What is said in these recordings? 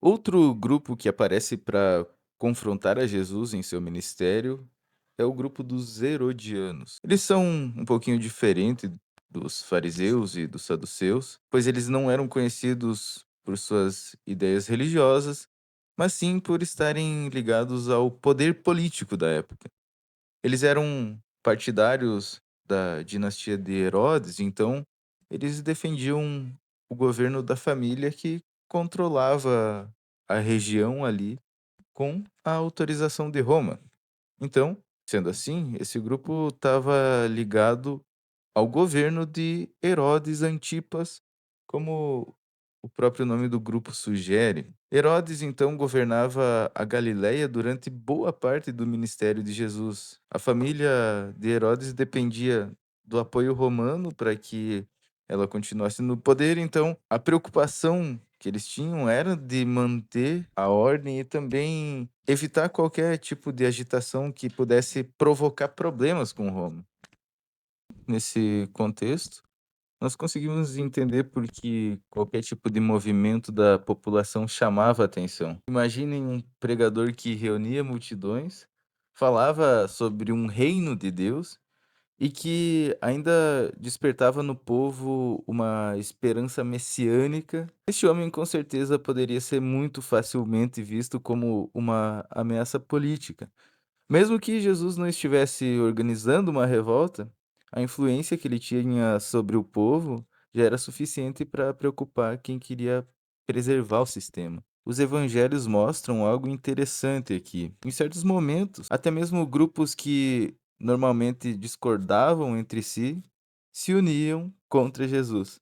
Outro grupo que aparece para confrontar a Jesus em seu ministério é o grupo dos herodianos. Eles são um pouquinho diferente dos fariseus e dos saduceus, pois eles não eram conhecidos por suas ideias religiosas, mas sim por estarem ligados ao poder político da época. Eles eram partidários da dinastia de Herodes, então eles defendiam o governo da família que controlava a região ali com a autorização de Roma. Então, sendo assim, esse grupo estava ligado ao governo de Herodes Antipas, como o próprio nome do grupo sugere. Herodes então governava a Galiléia durante boa parte do ministério de Jesus. A família de Herodes dependia do apoio romano para que ela continuasse no poder, então a preocupação que eles tinham era de manter a ordem e também evitar qualquer tipo de agitação que pudesse provocar problemas com Roma. Nesse contexto, nós conseguimos entender por que qualquer tipo de movimento da população chamava atenção. Imaginem um pregador que reunia multidões, falava sobre um reino de Deus e que ainda despertava no povo uma esperança messiânica. Este homem com certeza poderia ser muito facilmente visto como uma ameaça política. Mesmo que Jesus não estivesse organizando uma revolta, a influência que ele tinha sobre o povo já era suficiente para preocupar quem queria preservar o sistema. Os evangelhos mostram algo interessante aqui. Em certos momentos, até mesmo grupos que normalmente discordavam entre si se uniam contra Jesus.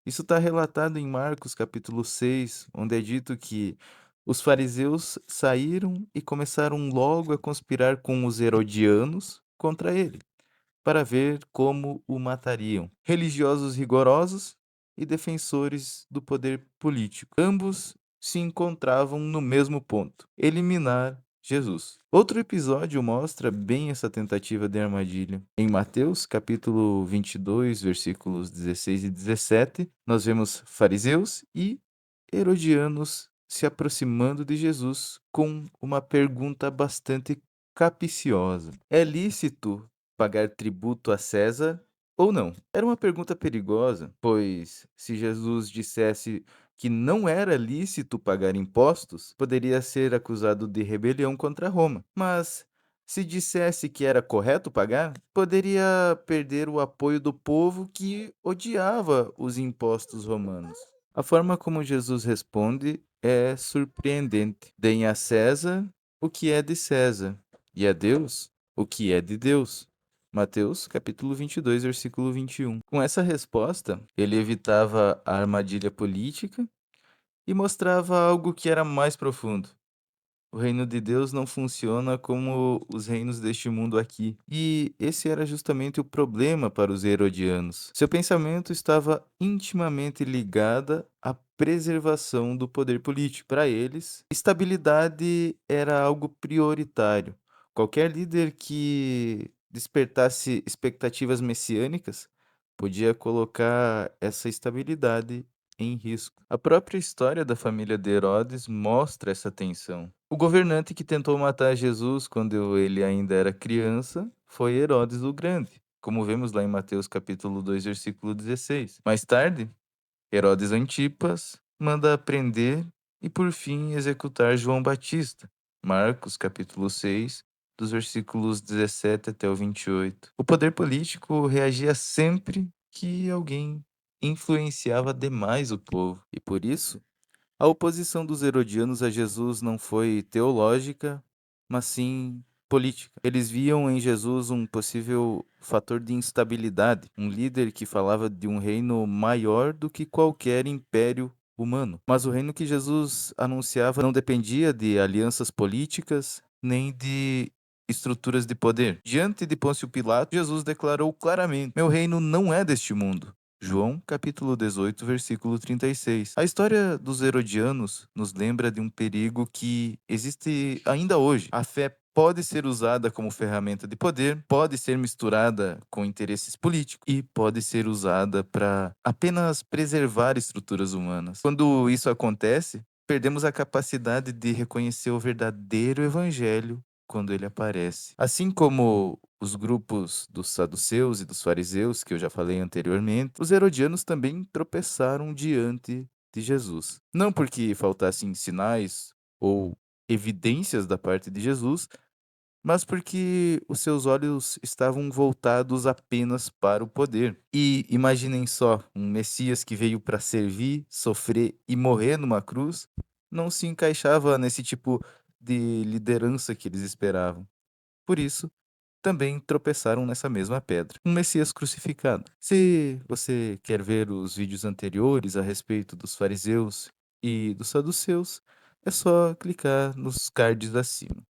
Isso está relatado em Marcos capítulo 6, onde é dito que os fariseus saíram e começaram logo a conspirar com os herodianos contra ele, para ver como o matariam. Religiosos rigorosos e defensores do poder político. Ambos se encontravam no mesmo ponto: eliminar Jesus. Outro episódio mostra bem essa tentativa de armadilha. Em Mateus, capítulo 22, versículos 16 e 17, nós vemos fariseus e herodianos se aproximando de Jesus com uma pergunta bastante capciosa: é lícito pagar tributo a César ou não? Era uma pergunta perigosa, pois se Jesus dissesse que não era lícito pagar impostos, poderia ser acusado de rebelião contra Roma. Mas se dissesse que era correto pagar, poderia perder o apoio do povo que odiava os impostos romanos. A forma como Jesus responde é surpreendente. Deem a César o que é de César, e a Deus o que é de Deus. Mateus, capítulo 22, versículo 21. Com essa resposta, ele evitava a armadilha política e mostrava algo que era mais profundo. O reino de Deus não funciona como os reinos deste mundo aqui. E esse era justamente o problema para os herodianos. Seu pensamento estava intimamente ligado à preservação do poder político. Para eles, estabilidade era algo prioritário. Qualquer líder que despertasse expectativas messiânicas podia colocar essa estabilidade em risco. A própria história da família de Herodes mostra essa tensão. O governante que tentou matar Jesus quando ele ainda era criança foi Herodes o Grande, como vemos lá em Mateus capítulo 2, versículo 16. Mais tarde, Herodes Antipas manda prender e por fim executar João Batista. Marcos capítulo 6, dos versículos 17 até o 28. O poder político reagia sempre que alguém influenciava demais o povo, e por isso a oposição dos herodianos a Jesus não foi teológica, mas sim política. Eles viam em Jesus um possível fator de instabilidade, um líder que falava de um reino maior do que qualquer império humano. Mas o reino que Jesus anunciava não dependia de alianças políticas nem de estruturas de poder. Diante de Pôncio Pilato, Jesus declarou claramente: Meu reino não é deste mundo. João, capítulo 18, versículo 36. A história dos herodianos nos lembra de um perigo que existe ainda hoje. A fé pode ser usada como ferramenta de poder, pode ser misturada com interesses políticos e pode ser usada para apenas preservar estruturas humanas. Quando isso acontece, perdemos a capacidade de reconhecer o verdadeiro evangelho quando ele aparece. Assim como os grupos dos saduceus e dos fariseus, que eu já falei anteriormente, os herodianos também tropeçaram diante de Jesus. Não porque faltassem sinais ou evidências da parte de Jesus, mas porque os seus olhos estavam voltados apenas para o poder. E imaginem só, um Messias que veio para servir, sofrer e morrer numa cruz, não se encaixava nesse tipo de liderança que eles esperavam. Por isso, também tropeçaram nessa mesma pedra, um Messias crucificado. Se você quer ver os vídeos anteriores a respeito dos fariseus e dos saduceus, é só clicar nos cards acima.